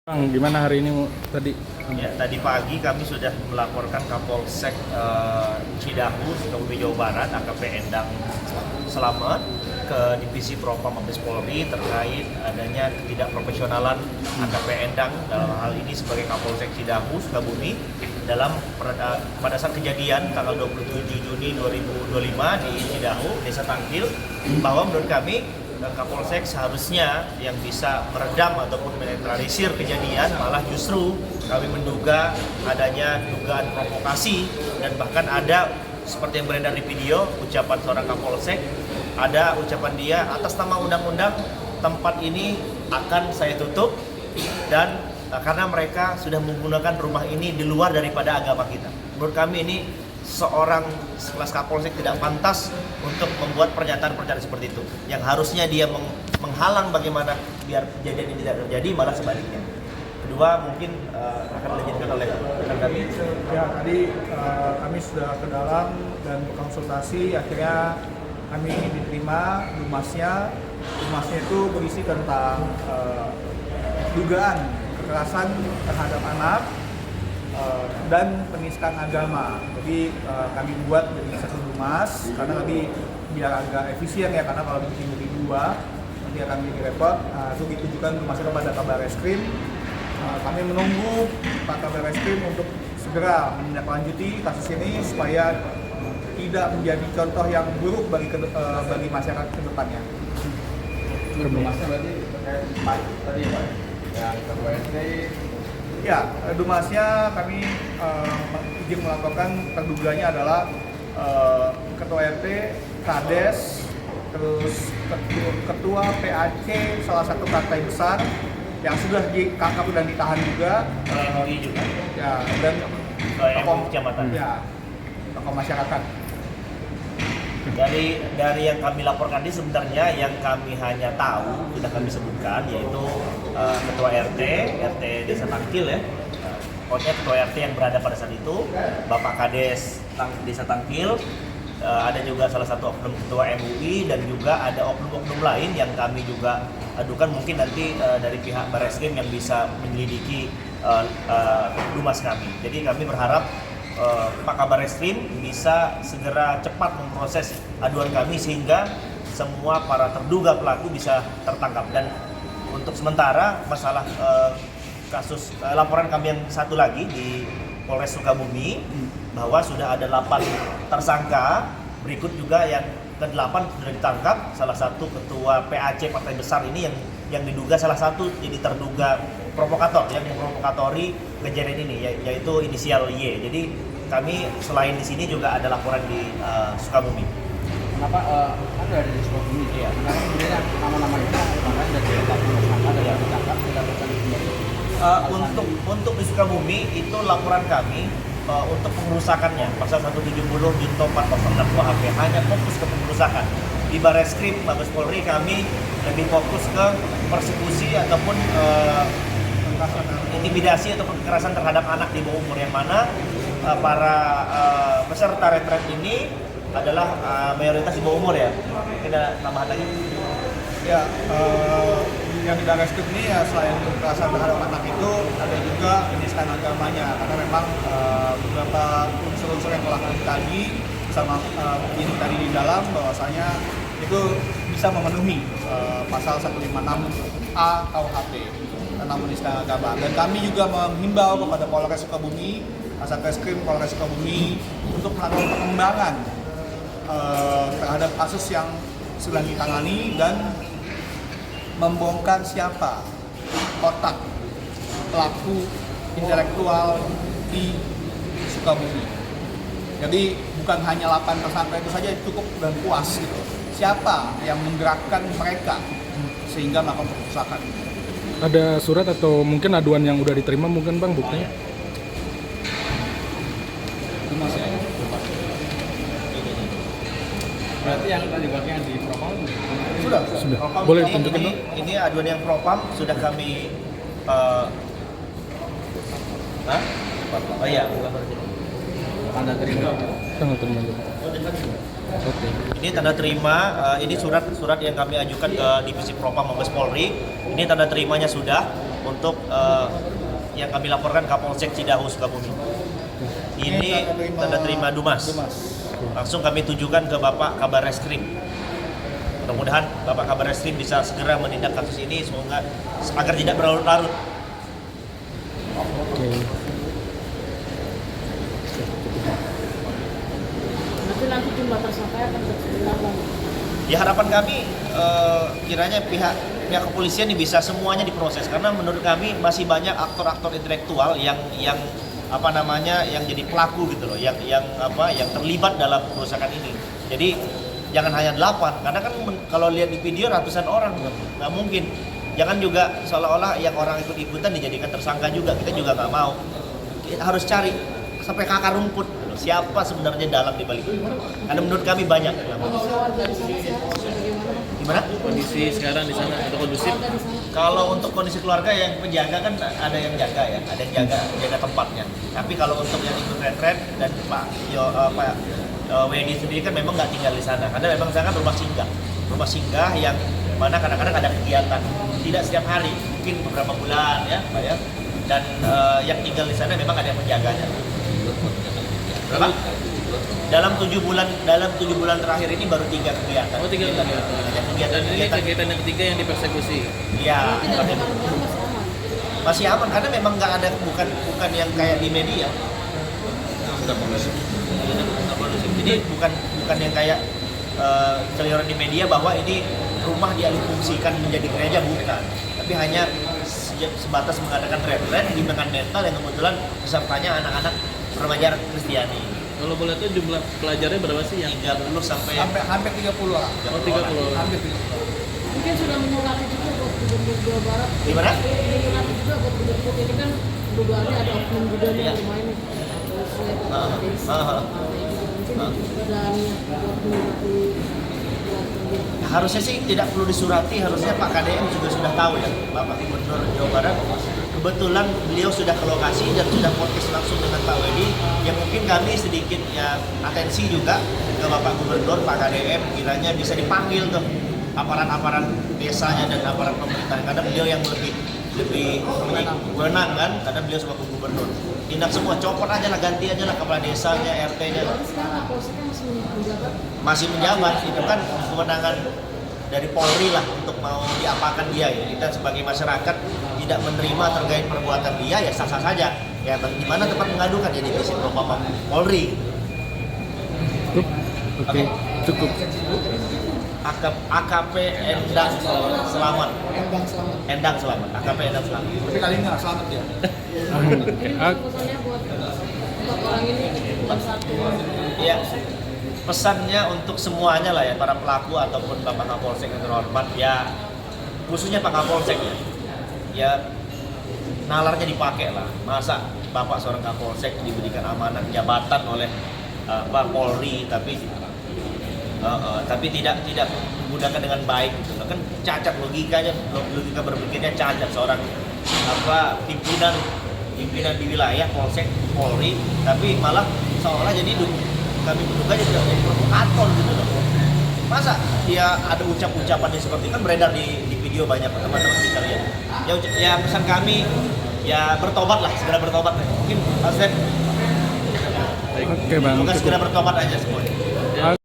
Bang, gimana hari ini tadi? Ya, tadi pagi kami sudah melaporkan Kapolsek Cidahu, Sukabumi, Jawa Barat, AKP Endang Slamet ke Divisi Propam Mabes Polri terkait adanya ketidakprofesionalan AKP Endang dalam hal ini sebagai Kapolsek Cidahu, Sukabumi pada saat kejadian tanggal 27 Juni 2025 di Cidahu, Desa Tangkil, bahwa menurut kami Kapolsek seharusnya yang bisa meredam ataupun menetralisir kejadian, malah justru kami menduga adanya dugaan provokasi dan bahkan ada seperti yang beredar di video ucapan seorang Kapolsek, ada ucapan dia atas nama undang-undang tempat ini akan saya tutup dan karena mereka sudah menggunakan rumah ini di luar daripada agama kita. Menurut kami ini seorang sekelas Kapolsek tidak pantas untuk membuat pernyataan-pernyataan seperti itu. Yang harusnya dia menghalang bagaimana biar kejadian ini tidak terjadi, malah sebaliknya. Kedua, mungkin akan dilanjutkan oleh rekan kami. Ya, tadi kami sudah ke dalam dan berkonsultasi. Akhirnya kami diterima lumasnya. Lumasnya itu berisi tentang dugaan kekerasan terhadap anak dan penistaan agama. Jadi kami buat jadi satu lumas karena tadi biar agak efisien ya, karena kalau bikin jadi dua nanti akan jadi repot. Itu ditujukan lumasnya kepada Kabar Reskrim. Kami menunggu Pak Kabar Reskrim untuk segera menindaklanjuti kasus ini supaya tidak menjadi contoh yang buruk bagi masyarakat ke depannya. Lumasnya berarti tadi ya Pak, yang ketua RT. Ya, dumasnya kami izin melaporkan terduganya adalah Ketua RT, Kades, terus Ketua PAC salah satu partai besar yang sudah ditangkap dan ditahan juga. MUI juga. Ya, dan tokoh kecamatan. Ya, tokoh masyarakat. Dari yang kami laporkan ini sebenarnya yang kami hanya tahu sudah kami sebutkan, yaitu ketua RT Desa Tangkil ya, pokoknya ketua RT yang berada pada saat itu, Bapak Kades Desa Tangkil, ada juga salah satu oknum ketua MUI dan juga ada oknum-oknum lain yang kami juga adukan, mungkin nanti dari pihak Barreskrim yang bisa menyelidiki lumas kami. Jadi kami berharap Pak Kabar Reskrim bisa segera cepat memproses aduan kami sehingga semua para terduga pelaku bisa tertangkap. Dan untuk sementara masalah kasus laporan kami yang satu lagi di Polres Sukabumi bahwa sudah ada 8 tersangka, berikut juga yang ke-8 sudah ditangkap, salah satu ketua PAC partai besar ini yang diduga salah satu jadi terduga provokator yang memprovokatori kejadian ini, yaitu inisial Y. Jadi kami selain di sini juga ada laporan di Sukabumi. Kenapa ada di Sukabumi? Ya, kenapa kemudian nama-nama itu bahkan dari tersangka dari yang ditangkap tidak terkait kembali? Untuk di Sukabumi itu laporan kami untuk pengerusakannya pasal 170 Junto 406 KUHP hanya fokus ke pengerusakan. Di Barreskrim Mabes Polri kami lebih fokus ke persekusi ataupun intimidasi ataupun kekerasan terhadap anak di bawah umur, yang mana para peserta retret ini adalah mayoritas di bawah umur ya. Tidak tambahan lagi? Ya, yang di Barreskrim ini ya selain kekerasan terhadap anak itu ada juga penistaan agamanya, karena memang beberapa unsur-unsur yang telah kami tadi sama ini tadi di dalam bahwasanya itu bisa memenuhi pasal 156A KUHP tentang penistaan agama. Dan kami juga menghimbau kepada Polres Sukabumi, Satreskrim Polres Sukabumi untuk melakukan pengembangan terhadap kasus yang sedang ditangani dan membongkar siapa otak pelaku intelektual di Sukabumi. Jadi bukan hanya 8 tersangka itu saja cukup dan puas gitu. Siapa yang menggerakkan mereka sehingga melakukan perusakan? Ada surat atau mungkin aduan yang udah diterima mungkin Bang buktinya? Itu masih ada. Berarti yang tadi bagian di Propam Sudah. Propam Boleh ini, tunjukin dong? ini aduan yang Propam sudah kami oh iya, tanda terima. Tanggal terima. Oke. ini tanda terima, ini surat yang kami ajukan ke Divisi Propam Mabes Polri. Ini tanda terimanya sudah. untuk yang kami laporkan Kapolsek Cidahu Sukabumi. Ini tanda terima Dumas. Langsung kami tujukan ke Bapak Kabar Reskrim. Mudah-mudahan Bapak Kabar Reskrim bisa segera menindak kasus ini semoga agar tidak berlarut-larut. Oke. Nanti jumlah tersangka akan bertambah. Ya harapan kami kiranya pihak kepolisian ini bisa semuanya diproses karena menurut kami masih banyak aktor-aktor intelektual yang apa namanya yang jadi pelaku gitu loh, yang terlibat dalam kerusakan ini. Jadi jangan hanya 8 karena kan kalau lihat di video ratusan orang nggak mungkin. Jangan juga seolah-olah yang orang ikut-ikutan dijadikan tersangka juga, kita juga nggak mau. Kita harus cari sampai ke akar rumput siapa sebenarnya dalam di balik itu. Karena menurut kami banyak. Gimana? Kondisi sekarang di sana atau kondusif? Kalau untuk kondisi keluarga yang penjaga kan ada yang jaga ya, ada yang jaga tempatnya. Tapi kalau untuk yang ikut retret dan Pak WD sendiri kan memang nggak tinggal di sana, karena memang sana kan rumah singgah yang mana kadang-kadang ada kegiatan, tidak setiap hari, mungkin beberapa bulan ya, Pak ya. Dan yang tinggal di sana memang ada yang menjaganya. Berapa? Dalam 7 bulan terakhir ini baru 3 kegiatan. Oh, 3 kegiatan. Dan ini kegiatan yang ketiga yang dipersekusi. Iya. Masih aman karena memang nggak ada bukan yang kayak di media. Sudah kondusif. Jadi bukan yang kayak keliaran di media bahwa ini rumah dialihfungsikan menjadi gereja, bukan. Tapi hanya sebatas mengadakan retret bimbingan mental yang kebetulan pesertanya anak-anak remaja Kristiani. Kalau boleh tahu jumlah pelajarnya berapa sih yang 30 sampai hampir 30 orang. Oh, 30. Hampir 30. Mungkin sudah menyurati juga buat Gubernur Jawa Barat. Gimana? Menyurati juga buat Gubernur ini kan dugaannya ada oknum juga nih yang bermain nih. Mungkin ada niat buat menyurati. Harusnya sih tidak perlu disurati, harusnya Pak KDM juga sudah tahu ya, Bapak Gubernur Jawa Barat. Kebetulan beliau sudah ke lokasi dan sudah podcast langsung dengan Pak Wedi. Yang mungkin kami sedikit ya atensi juga ke Bapak Gubernur, Pak KDM, kiranya bisa dipanggil tuh aparat-aparat desanya dan aparat pemerintah, karena beliau yang lebih wewenang kan, karena beliau sebagai gubernur. Tindak semua, copot aja lah, ganti aja lah kepala desanya, RT-nya. Sekarang Kapolseknya masih menjabat. Masih menjabat, itu kan kewenangan dari Polri lah untuk mau diapakan dia ya. Kita sebagai masyarakat tidak menerima terkait perbuatan dia ya sah-sah saja. Ya di mana tempat mengadukan ya di divisi propam Polri. Oke, cukup. AKP Endang Selamat. Endang Selamat. AKP Endang Selamat. Tapi kali ini nggak selamat ya. Pesannya buat orang ini bukan satu. Ya, pesannya untuk semuanya lah ya, para pelaku ataupun Bapak Kapolsek yang terhormat ya, khususnya Pak Kapolsek ya nalarnya dipakai lah. Masa Bapak seorang Kapolsek diberikan amanah jabatan oleh Polri tapi tidak menggunakan dengan baik gitu. Kan cacat logika berpikirnya cacat seorang pimpinan di wilayah Polsek Polri, tapi malah seolah jadi kami menduga jadi provokator gitu loh. Masa dia ada ucapannya seperti kan beredar di video banyak teman-teman bisa lihat. Ya pesan kami ya bertobat lah, segera bertobat. Mungkin Mas Zen, Oke Bang. semoga segera bertobat aja semuanya.